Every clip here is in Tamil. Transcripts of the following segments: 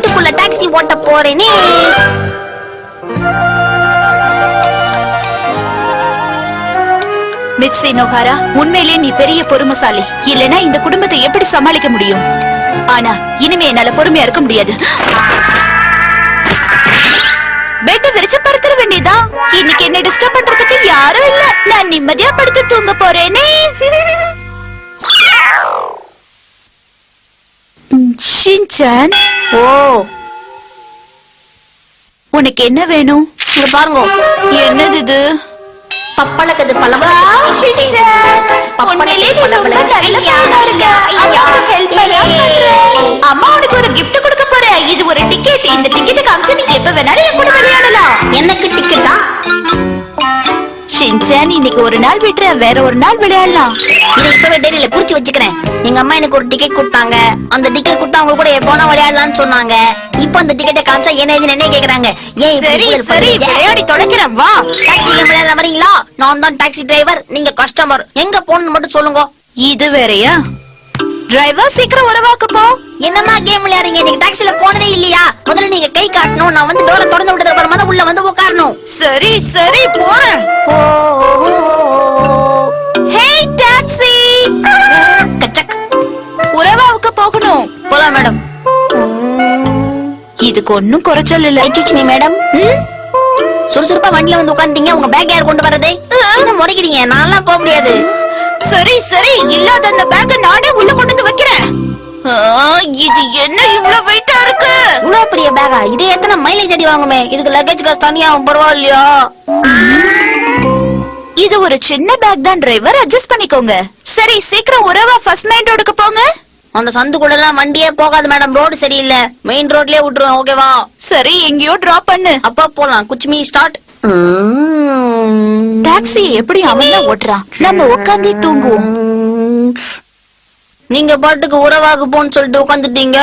வீட்டுக்குள்ள டாக்ஸி ஓட்ட போறேனே. மிட்சி நோஹாரா, உண்மையிலே நீ பெரிய பொறுமைசாலி. இல்லனா இந்த குடும்பத்தை எப்படி சமாளிக்க முடியும்? ஆனா இனிமே என்னால பொறுமையா இருக்க முடியாது. பெட்ட விரிச்சு படுத்துற வேண்டியதா. இன்னைக்கு என்ன டிஸ்டர்ப் பண்றதுக்கு யாரும் இல்ல. நான் நிம்மதியா படுத்து தூங்க போறேனே. ஷின்சான், ஓ உனக்கு என்ன வேணும்? இங்க பாருங்க. என்னது இது? பப்பளக்கது பழம். அம்மா உனக்கு ஒரு gift கொடுக்க போறேன். இது ஒரு டிக்கெட். இந்த டிக்கெட்டை காமிச்சு நீ எப்ப வேணாலும் என் கூட விளையாடலாம். எனக்கு டிக்கெட்டா? ஷின்சான், இன்னைக்கு ஒரு நாள் விட்டுற, வேற ஒரு நாள் விளையாடலாம். இதை இப்பவே டைரியில குறிச்சு வச்சுக்கிறேன். எங்க அம்மா எனக்கு ஒரு டிக்கெட் கொடுத்தாங்க. அந்த டிக்கெட் கொடுத்தா அவங்க கூட எப்போனா விளையாடலாம்னு சொன்னாங்க. இப்போ அந்த டிக்கெட்டை காமிச்சா என்ன கேக்குறாங்க. ஏன் சரி சரி விளையாடி தொடக்கிறேன், வா. டாக்ஸில விளையாட வரீங்களா? நான் தான் டாக்ஸி டிரைவர், நீங்க கஸ்டமர். எங்க போகணும்னு மட்டும் சொல்லுங்க. இது வேறயா? டிரைவர், சீக்கிரம் உறவாக்கு போ. என்னமா கேம் விளையாடுறீங்க? நீங்க டாக்ஸில போனதே இல்லையா? முதல்ல நீங்க கை காட்டணும். நான் வந்து டோரை திறந்து விட்டதுக்கு அப்புறமா தான் உள்ள வந்து உட்காரணும். சரி சரி போறேன். ஹே டாக்ஸி, கச்சக். உறவாவுக்கு போகணும். போலாம் மேடம். இதுக்கு ஒன்னும் குறைச்சல் இல்ல. Excuse me madam. சுறுசுறுப்பா வண்டியில வந்து உட்கார்ந்தீங்க. உங்க பேக் யார் கொண்டு வரது? என்ன முறைக்கிறீங்க? நான்லாம் போக முடியாது. சரி சரி, இல்லாத அந்த பேக்க நானே உள்ள கொண்டு வந்து வைக்கிறேன். இது என்ன இவ்வளவு வெயிட்டா இருக்கு? இவ்வளவு பெரிய பேகா? இது எத்தனை மைலேஜ் அடி வாங்குமே? இதுக்கு லக்கேஜ் காசு தனியா பரவாயில்லையா? இது ஒரு சின்ன பேக் தான் டிரைவர், அட்ஜஸ்ட் பண்ணிக்கோங்க. சரி சீக்கிரம் உறவா ஃபர்ஸ்ட் மெயின் ரோடுக்கு போங்க. அந்த சந்துக்குள்ள எல்லாம் வண்டியே போகாது மேடம். ரோடு சரியில்லை. மெயின் ரோட்லயே விட்டுருவேன். ஓகேவா? சரி, எங்கேயோ டிராப் பண்ணு. அப்பா போலாம். குச்மி ஸ்டார்ட். டாக்ஸி எப்படி அவன் தான் ஓட்டுறான். நம்ம உட்கார்ந்தே தூங்குவோம். நீங்க பாட்டுக்கு உறவாக்கு போன்னு சொல்லிட்டு உட்காந்துட்டீங்க.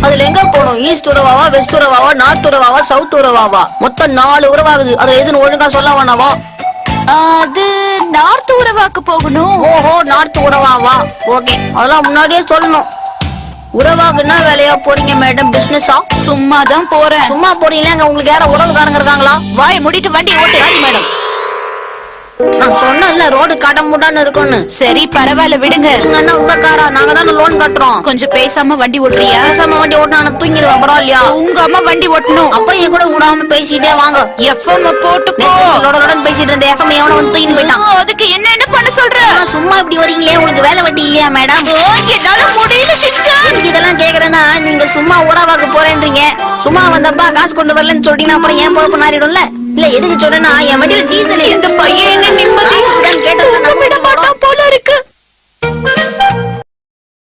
அதுல எங்க போகணும்? ஈஸ்ட் உறவாவா, வெஸ்ட் உறவாவா, நார்த் உறவாவா, சவுத் உறவாவா? மொத்தம் 4 உறவாகுது. அதுல எதுன்னு ஒழுங்கா சொல்ல வேணாவா? அது நார்த் உறவாக்கு போகணும். ஓஹோ, நார்த் உறவாவா? ஓகே, அதெல்லாம் முன்னாடியே சொல்லணும். உறவாகுன்னா வேலையா போறீங்க மேடம்? பிசினஸா? சும்மா தான் போறேன். சும்மா போறீங்களா? உங்களுக்கு யார உறவுக்காரங்க இருக்காங்களா? வாயை மூடிட்டு வண்டி ஓட்டு. சரி மேடம். நான் சொன்னேன்ல ரோடு கடமுடான்னு இருக்கும்னு. சரி பரவாயில்ல, விடுங்க. அண்ணா உங்க காரா? நாங்க தானே லோன் கட்டுறோம். கொஞ்சம் பேசாம வண்டி ஓட்டுறியா? பேசாம வண்டி ஓட்டினா நான் தூங்கிடுவேன். பரவாயில்லையா? உங்க அம்மா வண்டி ஓட்டணும். அப்ப என் கூட விடாம பேசிட்டே வாங்க. எஃப்எம் போட்டுக்கோ. லோடன் பேசிட்டு இருந்த எஃப்எம் எவன வந்து தூக்கிட்டு போயிட்டான். அதுக்கு என்ன பண்ண சொல்ற? சும்மா இப்படி வரீங்களே, உங்களுக்கு வேலை வெட்டி இல்லையா மேடம்? என்னால முடியல ஷின்சான். எனக்கு இதெல்லாம் கேக்குறேன்னா நீங்க சும்மா உறவாக்க போறேன்றீங்க. சும்மா வந்தப்பா காசு கொண்டு வரலன்னு சொல்றீங்கன்னா அப்புறம் ஏன் பொழப்பு நாரிடும்ல. இல்ல எதுக்கு சொன்னா என் வண்டியில டீசல். இந்த பையன் என்ன நிம்மதி கேட்டது